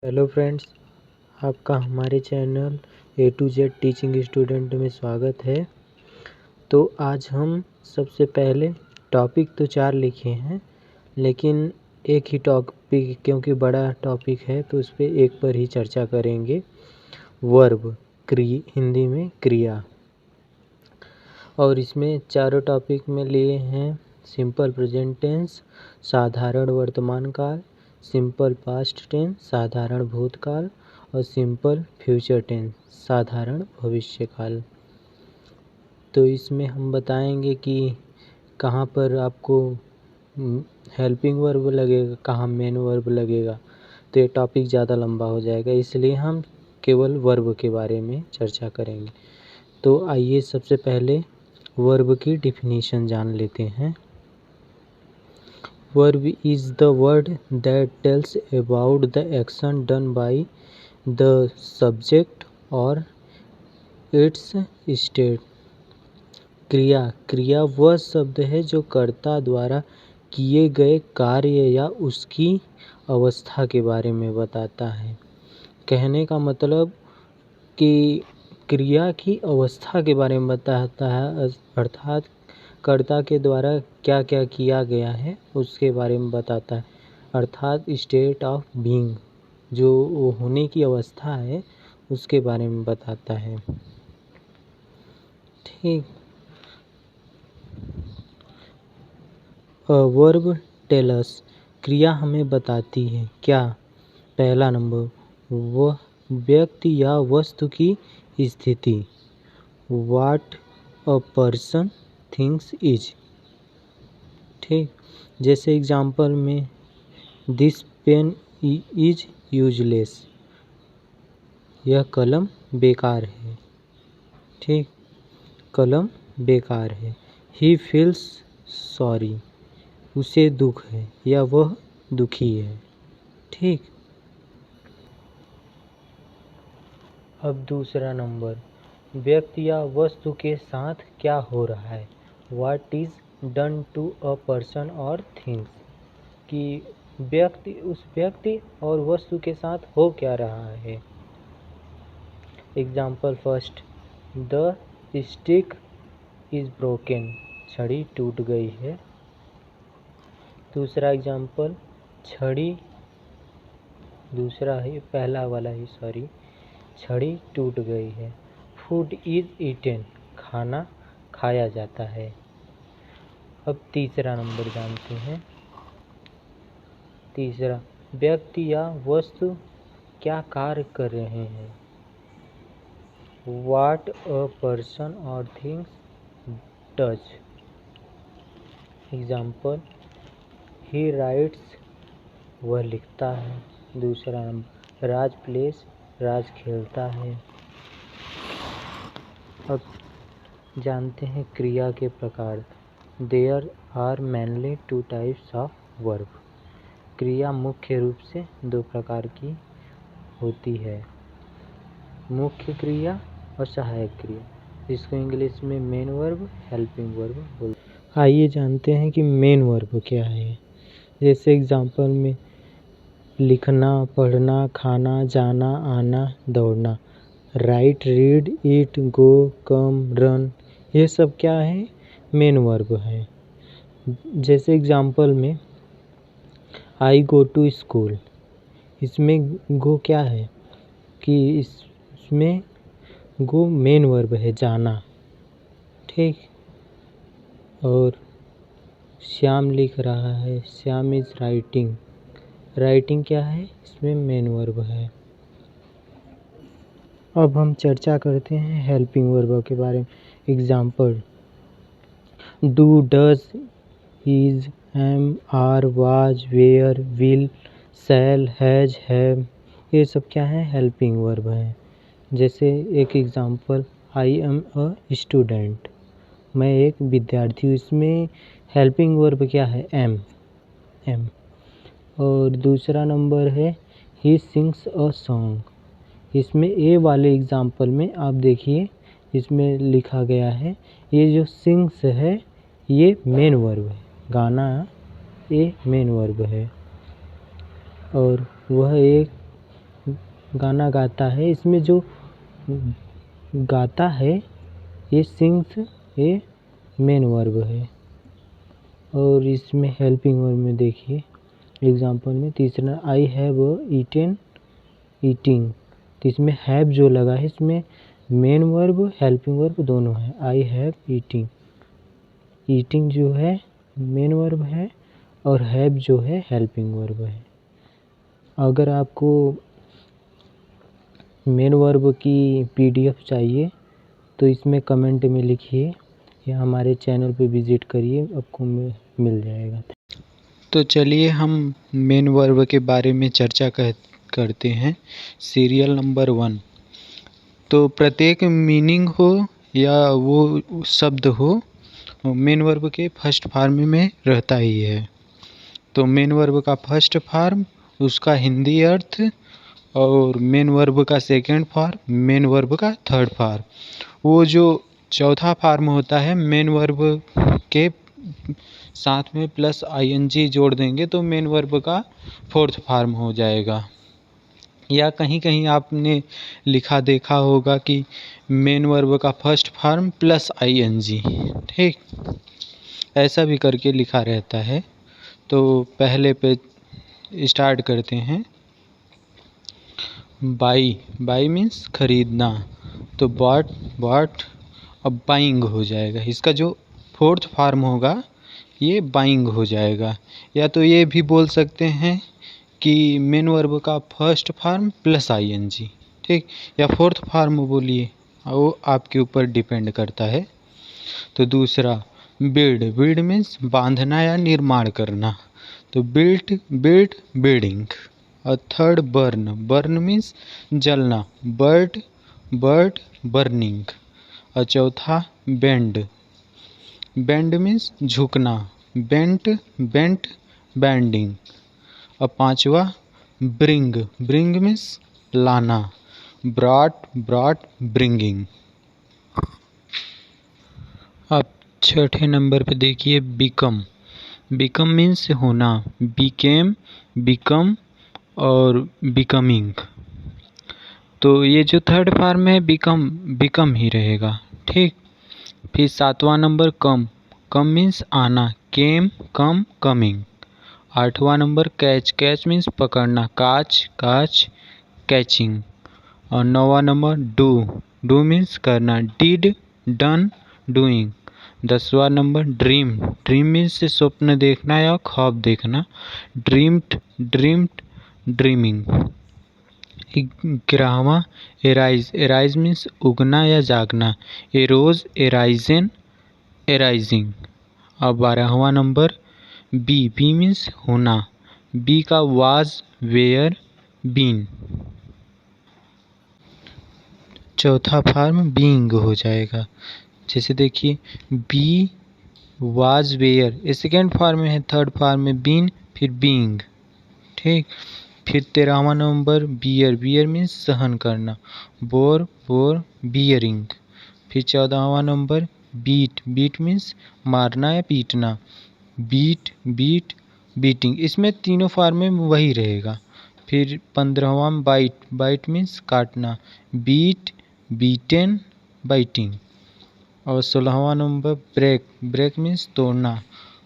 Hello friends, आपका हमारे channel A to Z teaching student में स्वागत है। तो आज हम सबसे पहले टॉपिक तो 4 लिखे हैं, लेकिन एक ही टॉपिक क्योंकि बड़ा टॉपिक है तो उस पर एक पर ही चर्चा करेंगे। वर्ब हिंदी में क्रिया, और इसमें चारों टॉपिक में लिए हैं सिंपल प्रेजेंट टेंस, साधारण वर्तमान काल, सिंपल पास्ट टेंस साधारण भूतकाल और सिंपल फ्यूचर टेंस साधारण भविष्य काल। तो इसमें हम बताएंगे कि कहाँ पर आपको हेल्पिंग वर्ब लगेगा, कहाँ मेन वर्ब लगेगा। तो ये टॉपिक ज़्यादा लंबा हो जाएगा, इसलिए हम केवल वर्ब के बारे में चर्चा करेंगे। तो आइए सबसे पहले वर्ब की डिफिनीशन जान लेते हैं। Verb is the word that tells about the action done by the subject or its state। क्रिया वह शब्द है जो कर्ता द्वारा किए गए कार्य या उसकी अवस्था के बारे में बताता है। कहने का मतलब कि क्रिया की अवस्था के बारे में बताता है, अर्थात कर्ता के द्वारा क्या क्या किया गया है उसके बारे में बताता है, अर्थात स्टेट ऑफ बीइंग, जो वो होने की अवस्था है उसके बारे में बताता है। ठीक। वर्ब टेलस, क्रिया हमें बताती है क्या। पहला नंबर, वह व्यक्ति या वस्तु की स्थिति, what a person things is. ठीक। जैसे एग्जाम्पल में दिस पेन इज यूजलेस, यह कलम बेकार है। ठीक, कलम बेकार है। ही फील्स सॉरी, उसे दुख है या वह दुखी है। ठीक। अब दूसरा नंबर, व्यक्ति या वस्तु के साथ क्या हो रहा है, what is done to a person और थिंग्स, कि उस व्यक्ति और वस्तु के साथ हो क्या रहा है। Example first, the stick is broken, छड़ी टूट गई है। दूसरा एग्जाम्पल, छड़ी, दूसरा ही पहला वाला ही सॉरी, छड़ी टूट गई है। फूड इज ईटेन, खाना खाया जाता है। अब तीसरा नंबर जानते हैं। तीसरा, व्यक्ति या वस्तु क्या कार्य कर रहे हैं, व्हाट अ पर्सन और things does. Example, he rights, वह लिखता है। दूसरा नंबर, राज प्लेस, राज खेलता है। अब जानते हैं क्रिया के प्रकार। There are mainly 2 types of verb. क्रिया मुख्य रूप से 2 प्रकार की होती है, मुख्य क्रिया और सहायक क्रिया। इसको इंग्लिश में मेन वर्ब, हेल्पिंग वर्ब बोलते हैं। आइए जानते हैं कि मेन वर्ब क्या है। जैसे एग्जाम्पल में लिखना, पढ़ना, खाना, जाना, आना, दौड़ना। राइट, रीड, ईट, गो, कम, रन, ये सब क्या है, मेन वर्ब है। जैसे एग्जाम्पल में आई गो टू स्कूल, इसमें गो क्या है कि इसमें गो मेन वर्ब है, जाना। ठीक। और श्याम लिख रहा है, श्याम इज राइटिंग, राइटिंग क्या है, इसमें मेन वर्ब है। अब हम चर्चा करते हैं हेल्पिंग वर्ब के बारे में। Example, do, does, is, am, are, was, were, will, shall, has, have, ये सब क्या है, हेल्पिंग वर्ब है। जैसे एक example, I am a student, मैं एक विद्यार्थी हूँ, इसमें हेल्पिंग वर्ब क्या है, एम। और दूसरा नंबर है ही सिंग्स अ सॉन्ग, इसमें ए वाले एग्जाम्पल में आप देखिए, इसमें लिखा गया है ये जो सिंग्स है ये मेन वर्ब है, गाना ये मेन वर्ब है। और वह एक गाना गाता है। इसमें जो गाता है ये सिंग्स, ये मेन वर्ब है। और इसमें हेल्पिंग वर्ब में देखिए एग्जांपल में तीसरा आई हैव ईटेन ईटिंग, तो इसमें हैव जो लगा है इसमें मेन वर्ब हेल्पिंग वर्ब दोनों है। आई हैव ईटिंग, ईटिंग जो है मेन वर्ब है और हैव जो है हेल्पिंग वर्ब है। अगर आपको मेन वर्ब की पीडीएफ चाहिए तो इसमें कमेंट में लिखिए या हमारे चैनल पे विज़िट करिए, आपको मिल जाएगा। तो चलिए हम मेन वर्ब के बारे में चर्चा करते हैं। Serial number 1। तो प्रत्येक मीनिंग हो या वो शब्द हो मेन वर्ब के फर्स्ट फॉर्म में रहता ही है। तो मेन वर्ब का फर्स्ट फॉर्म, उसका हिंदी अर्थ, और मेन वर्ब का सेकंड फॉर्म, मेन वर्ब का थर्ड फॉर्म। वो जो चौथा फॉर्म होता है मेन वर्ब के साथ में प्लस आईएनजी जोड़ देंगे तो मेन वर्ब का फोर्थ फॉर्म हो जाएगा। या कहीं कहीं आपने लिखा देखा होगा कि मेन वर्ब का फर्स्ट फॉर्म प्लस आईएनजी, ठीक, ऐसा भी करके लिखा रहता है। तो पहले पे स्टार्ट करते हैं। बाई, बाई मीन्स खरीदना, तो बॉट अब बाइंग हो जाएगा। इसका जो फोर्थ फॉर्म होगा ये बाइंग हो जाएगा। या तो ये भी बोल सकते हैं कि मेन वर्ब का फर्स्ट फॉर्म प्लस आईएनजी, ठीक, या फोर्थ फॉर्म बोलिए, वो आपके ऊपर डिपेंड करता है। तो दूसरा बिल्ड, बिल्ड मीन्स बांधना या निर्माण करना, तो बिल्ट, बिल्ड, बिल्डिंग। और थर्ड बर्न, बर्न मीन्स जलना, बर्ड, बर्ड, बर्निंग। और चौथा बेंड, बेंड मीन्स झुकना, बेंट, बेंट, बैंडिंग। और पांचवा ब्रिंग, ब्रिंग मीन्स लाना, ब्रॉट, ब्रॉट, ब्रिंगिंग। अब छठे नंबर पे देखिए बिकम, बिकम मीन्स होना, बिकेम, बिकम और बिकमिंग। तो ये जो थर्ड फॉर्म है बिकम, बिकम ही रहेगा, ठीक। फिर सातवां नंबर कम, कम मीन्स आना, केम, कम, कमिंग। आठवां नंबर कैच, कैच मीन्स पकड़ना, काच, काच, कैचिंग। और नौवां नंबर डू, डू मीन्स करना, डिड, डन, डूइंग। 10वां नंबर ड्रीम, ड्रीम मीन्स स्वप्न देखना या ख्वाब देखना, ड्रीम्ड, ड्रीम्ड, ड्रीमिंग। 11वां एराइज, एराइज मीन्स उगना या जागना, एरोज, एराइजन, एराइजिंग। और 12वां नंबर बी, बी मीन्स होना, बी का वाज, वेयर, बीन। चौथा फॉर्म बीइंग हो जाएगा। जैसे देखिए बी, वाज, वेयर, ये सेकेंड फॉर्म में है, थर्ड फॉर्म में बीन, फिर बीइंग, ठीक। फिर 13वां नंबर बियर, बियर मीन्स सहन करना, बोर, बोर, बियरिंग। फिर 14वां नंबर बीट, बीट मीन्स मारना या पीटना, बीट, बीट, बीटिंग। इसमें तीनों फॉर्म में वही रहेगा। फिर 15वां बाइट, बाइट मीन्स काटना, बीट, बीटेन, बाइटिंग। और 16वां नंबर ब्रेक, ब्रेक मीन्स तोड़ना,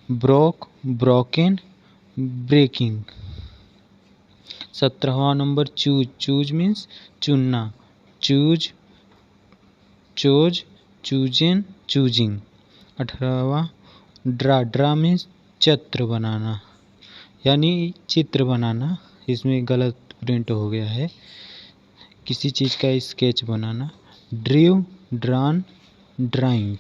ब्रोक, ब्रोकन, ब्रेकिंग। 17वां नंबर चूज, चूज मीन्स चुनना, चूज, चोज, चूजन, चूजिंग। 18वां ड्रा, ड्रा मीन्स चित्र बनाना, यानी चित्र बनाना, इसमें गलत प्रिंट हो गया है, किसी चीज़ का स्केच बनाना, ड्रीव, ड्रॉन, ड्राइंग।